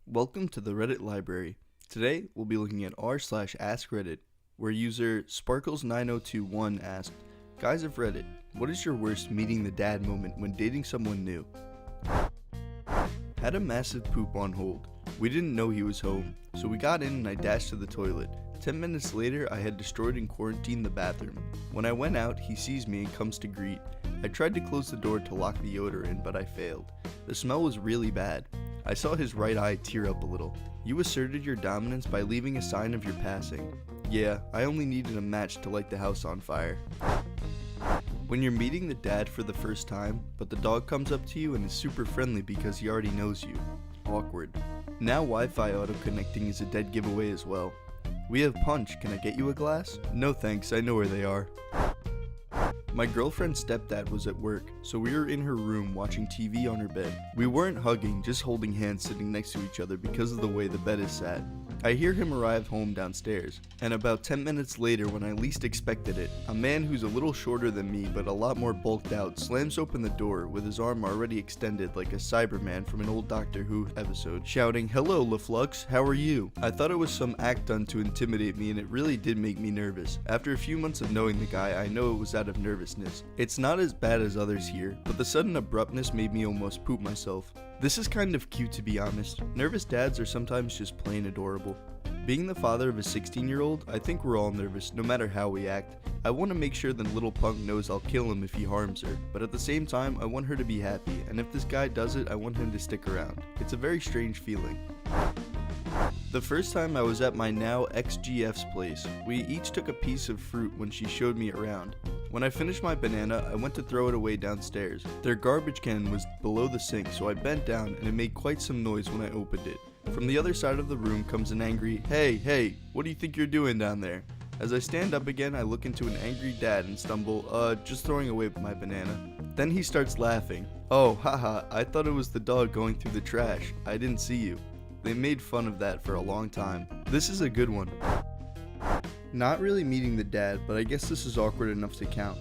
Welcome to the Reddit library. Today, we'll be looking at r/AskReddit, where user Sparkles9021 asked, "Guys of Reddit, what is your worst meeting the dad moment when dating someone new?" Had a massive poop on hold. We didn't know he was home, so we got in and I dashed to the toilet. 10 minutes later, I had destroyed and quarantined the bathroom. When I went out, he sees me and comes to greet. I tried to close the door to lock the odor in, but I failed. The smell was really bad. I saw his right eye tear up a little. "You asserted your dominance by leaving a sign of your passing." Yeah, I only needed a match to light the house on fire. When you're meeting the dad for the first time, but the dog comes up to you and is super friendly because he already knows you. Awkward. Now Wi-Fi auto-connecting is a dead giveaway as well. "We have punch, can I get you a glass?" "No thanks, I know where they are." My girlfriend's stepdad was at work, so we were in her room watching TV on her bed. We weren't hugging, just holding hands sitting next to each other because of the way the bed is sat. I hear him arrive home downstairs, and about 10 minutes later when I least expected it, a man who's a little shorter than me but a lot more bulked out slams open the door with his arm already extended like a Cyberman from an old Doctor Who episode, shouting, "Hello LaFlux, how are you?" I thought it was some act done to intimidate me and it really did make me nervous. After a few months of knowing the guy, I know it was out of nervousness. It's not as bad as others here, but the sudden abruptness made me almost poop myself. This is kind of cute to be honest. Nervous dads are sometimes just plain adorable. Being the father of a 16-year-old, I think we're all nervous no matter how we act. I want to make sure the little punk knows I'll kill him if he harms her, but at the same time I want her to be happy, and if this guy does it, I want him to stick around. It's a very strange feeling. The first time I was at my now ex-GF's place, we each took a piece of fruit when she showed me around. When I finished my banana, I went to throw it away downstairs. Their garbage can was below the sink, so I bent down and it made quite some noise when I opened it. From the other side of the room comes an angry, Hey, what do you think you're doing down there?" As I stand up again, I look into an angry dad and stumble, just throwing away my banana. Then he starts laughing. "Oh, haha, I thought it was the dog going through the trash. I didn't see you." They made fun of that for a long time. This is a good one. Not really meeting the dad, but I guess this is awkward enough to count.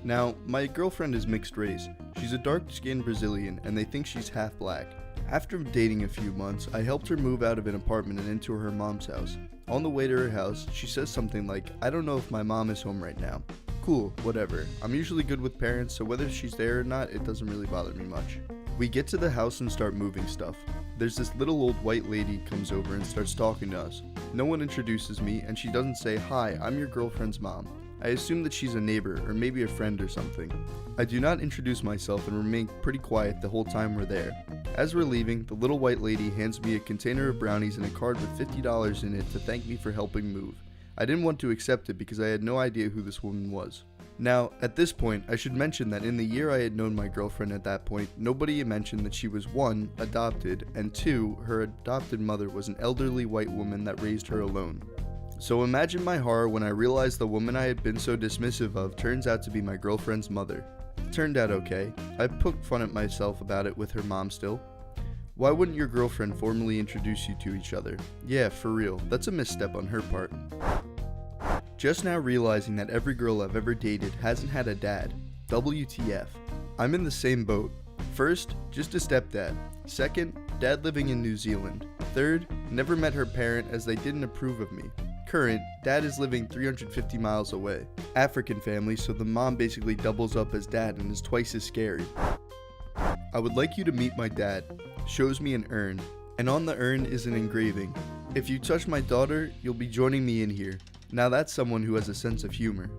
Now, my girlfriend is mixed race. She's a dark-skinned Brazilian, and they think she's half black. After dating a few months, I helped her move out of an apartment and into her mom's house. On the way to her house, she says something like, "I don't know if my mom is home right now." Cool, whatever. I'm usually good with parents, so whether she's there or not, it doesn't really bother me much. We get to the house and start moving stuff. There's this little old white lady comes over and starts talking to us. No one introduces me, and she doesn't say, "Hi, I'm your girlfriend's mom." I assume that she's a neighbor, or maybe a friend or something. I do not introduce myself and remain pretty quiet the whole time we're there. As we're leaving, the little white lady hands me a container of brownies and a card with $50 in it to thank me for helping move. I didn't want to accept it because I had no idea who this woman was. Now, at this point, I should mention that in the year I had known my girlfriend at that point, nobody had mentioned that she was 1, adopted, and 2, her adopted mother was an elderly white woman that raised her alone. So imagine my horror when I realized the woman I had been so dismissive of turns out to be my girlfriend's mother. It turned out okay. I poked fun at myself about it with her mom still. Why wouldn't your girlfriend formally introduce you to each other? Yeah, for real, that's a misstep on her part. Just now realizing that every girl I've ever dated hasn't had a dad. WTF. I'm in the same boat. First, just a stepdad. Second, dad living in New Zealand. Third, never met her parent as they didn't approve of me. Current, dad is living 350 miles away. African family, so the mom basically doubles up as dad and is twice as scary. I would like you to meet my dad. Shows me an urn, and on the urn is an engraving. "If you touch my daughter, you'll be joining me in here." Now that's someone who has a sense of humor.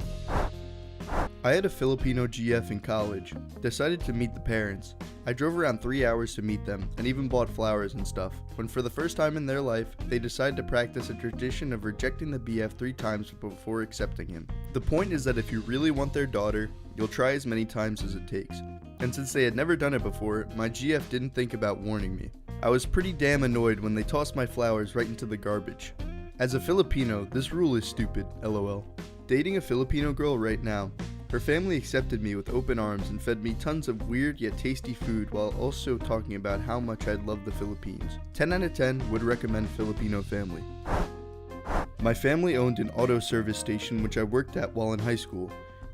I had a Filipino GF in college. Decided to meet the parents. I drove around 3 hours to meet them, and even bought flowers and stuff, when for the first time in their life, they decided to practice a tradition of rejecting the BF 3 times before accepting him. The point is that if you really want their daughter, you'll try as many times as it takes. And since they had never done it before, my GF didn't think about warning me. I was pretty damn annoyed when they tossed my flowers right into the garbage. As a Filipino, this rule is stupid, lol. Dating a Filipino girl right now. Her family accepted me with open arms and fed me tons of weird yet tasty food while also talking about how much I'd love the Philippines. 10 out of 10 would recommend Filipino family. My family owned an auto service station which I worked at while in high school.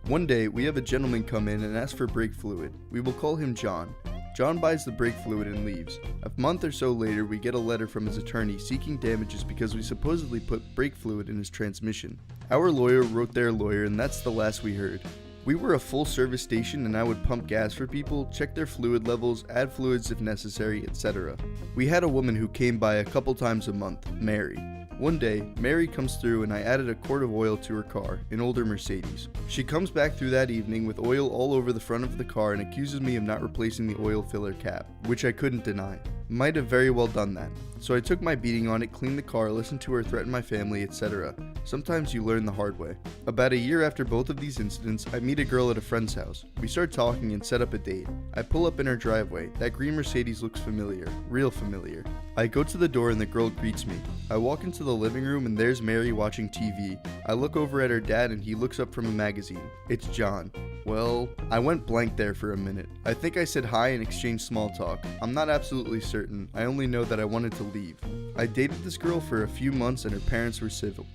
One day, we have a gentleman come in and ask for brake fluid. We will call him John. John buys the brake fluid and leaves. A month or so later, we get a letter from his attorney seeking damages because we supposedly put brake fluid in his transmission. Our lawyer wrote their lawyer, and that's the last we heard. We were a full service station, and I would pump gas for people, check their fluid levels, add fluids if necessary, etc. We had a woman who came by a couple times a month, Mary. One day, Mary comes through and I added a quart of oil to her car, an older Mercedes. She comes back through that evening with oil all over the front of the car and accuses me of not replacing the oil filler cap, which I couldn't deny. Might have very well done that. So I took my beating on it, cleaned the car, listened to her threaten my family, etc. Sometimes you learn the hard way. About a year after both of these incidents, I meet a girl at a friend's house. We start talking and set up a date. I pull up in her driveway. That green Mercedes looks familiar, real familiar. I go to the door and the girl greets me. I walk into the living room and there's Mary watching TV. I look over at her dad and he looks up from a magazine. It's John. Well, I went blank there for a minute. I think I said hi and exchanged small talk. I'm not absolutely certain. I only know that I wanted to leave. I dated this girl for a few months and her parents were civil.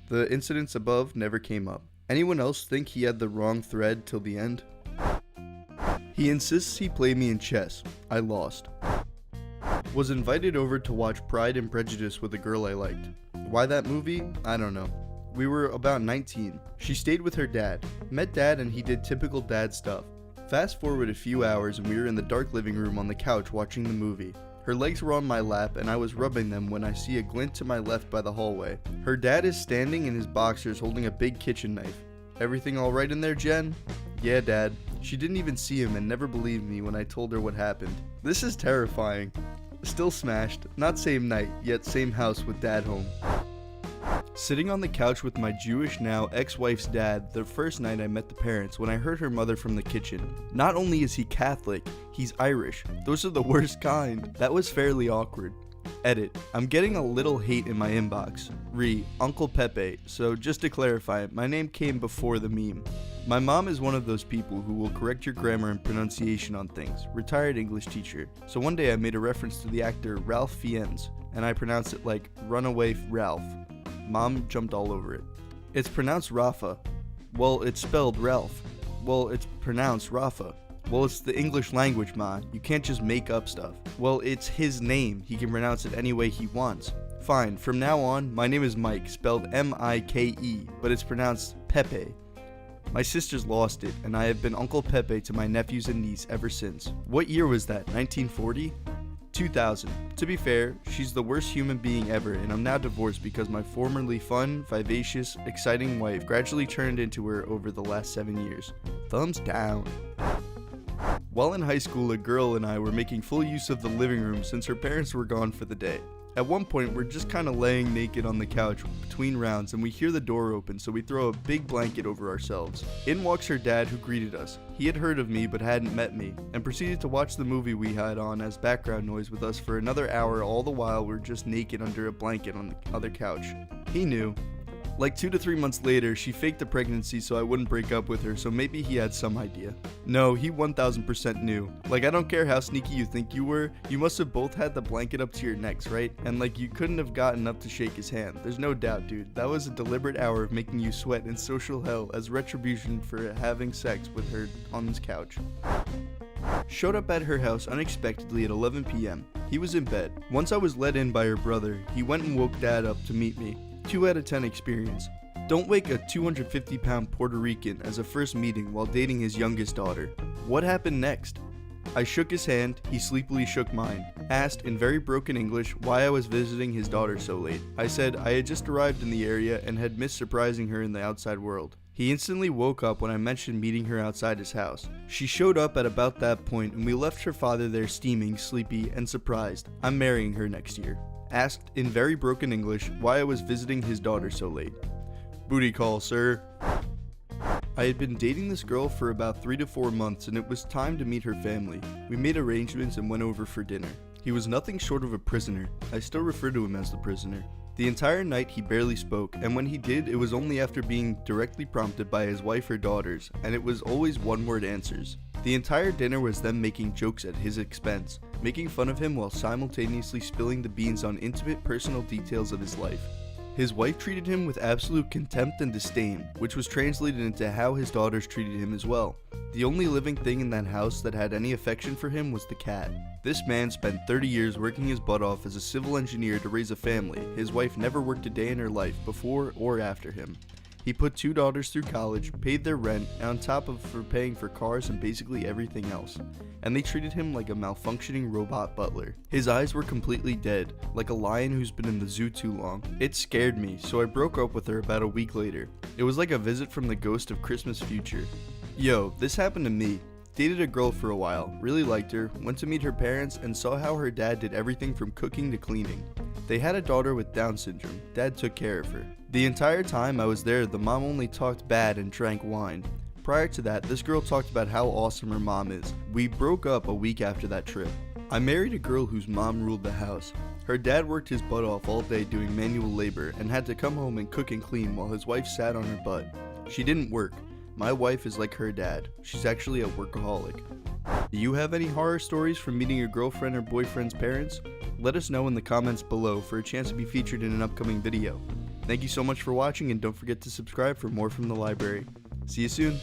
The incidents above never came up. Anyone else think he had the wrong thread till the end? He insists he play me in chess. I lost. Was invited over to watch Pride and Prejudice with a girl I liked. Why that movie? I don't know. We were about 19. She stayed with her dad. Met dad and he did typical dad stuff. Fast forward a few hours and we were in the dark living room on the couch watching the movie. Her legs were on my lap and I was rubbing them when I see a glint to my left by the hallway. Her dad is standing in his boxers holding a big kitchen knife. Everything alright in there, Jen? Yeah, Dad. She didn't even see him and never believed me when I told her what happened. This is terrifying. Still smashed. Not same night, yet same house with dad home. Sitting on the couch with my Jewish now ex-wife's dad the first night I met the parents when I heard her mother from the kitchen. Not only is he Catholic, he's Irish. Those are the worst kind. That was fairly awkward. Edit. I'm getting a little hate in my inbox. Uncle Pepe. So just to clarify, my name came before the meme. My mom is one of those people who will correct your grammar and pronunciation on things. Retired English teacher. So one day I made a reference to the actor Ralph Fiennes, and I pronounced it like Runaway Ralph. Mom jumped all over it. It's pronounced Rafa. Well, it's spelled Ralph. Well, it's pronounced Rafa. Well, it's the English language, ma. You can't just make up stuff. Well, it's his name. He can pronounce it any way he wants. Fine, from now on, my name is Mike, spelled M-I-K-E, but it's pronounced Pepe. My sister's lost it, and I have been Uncle Pepe to my nephews and niece ever since. What year was that, 1940? 2000. To be fair, she's the worst human being ever, and I'm now divorced because my formerly fun, vivacious, exciting wife gradually turned into her over the last 7 years. Thumbs down. While in high school, a girl and I were making full use of the living room since her parents were gone for the day. At one point, we're just kind of laying naked on the couch between rounds and we hear the door open, so we throw a big blanket over ourselves. In walks her dad, who greeted us. He had heard of me but hadn't met me, and proceeded to watch the movie we had on as background noise with us for another hour, all the while we're just naked under a blanket on the other couch. He knew. Like 2 to 3 months later, she faked a pregnancy so I wouldn't break up with her, so maybe he had some idea. No, he 1000% knew. Like, I don't care how sneaky you think you were, you must have both had the blanket up to your necks, right? And like, you couldn't have gotten up to shake his hand. There's no doubt, dude. That was a deliberate hour of making you sweat in social hell as retribution for having sex with her on his couch. Showed up at her house unexpectedly at 11 p.m. He was in bed. Once I was let in by her brother, he went and woke dad up to meet me. 2 out of 10 experience. Don't wake a 250-pound Puerto Rican as a first meeting while dating his youngest daughter. What happened next? I shook his hand, he sleepily shook mine. Asked in very broken English why I was visiting his daughter so late. I said I had just arrived in the area and had missed surprising her in the outside world. He instantly woke up when I mentioned meeting her outside his house. She showed up at about that point and we left her father there steaming, sleepy, and surprised. I'm marrying her next year. Asked in very broken English why I was visiting his daughter so late. Booty call, sir. I had been dating this girl for about 3 to 4 months and it was time to meet her family. We made arrangements and went over for dinner. He was nothing short of a prisoner. I still refer to him as the prisoner. The entire night he barely spoke, and when he did, it was only after being directly prompted by his wife or daughters, and it was always one-word answers. The entire dinner was them making jokes at his expense, making fun of him while simultaneously spilling the beans on intimate personal details of his life. His wife treated him with absolute contempt and disdain, which was translated into how his daughters treated him as well. The only living thing in that house that had any affection for him was the cat. This man spent 30 years working his butt off as a civil engineer to raise a family. His wife never worked a day in her life before or after him. He put 2 daughters through college, paid their rent, and on top of paying for cars and basically everything else. And they treated him like a malfunctioning robot butler. His eyes were completely dead, like a lion who's been in the zoo too long. It scared me, so I broke up with her about a week later. It was like a visit from the ghost of Christmas future. Yo, this happened to me. Dated a girl for a while, really liked her, went to meet her parents, and saw how her dad did everything from cooking to cleaning. They had a daughter with Down syndrome. Dad took care of her. The entire time I was there, the mom only talked bad and drank wine. Prior to that, this girl talked about how awesome her mom is. We broke up a week after that trip. I married a girl whose mom ruled the house. Her dad worked his butt off all day doing manual labor and had to come home and cook and clean while his wife sat on her butt. She didn't work. My wife is like her dad. She's actually a workaholic. Do you have any horror stories from meeting your girlfriend or boyfriend's parents? Let us know in the comments below for a chance to be featured in an upcoming video. Thank you so much for watching, and don't forget to subscribe for more from the library. See you soon.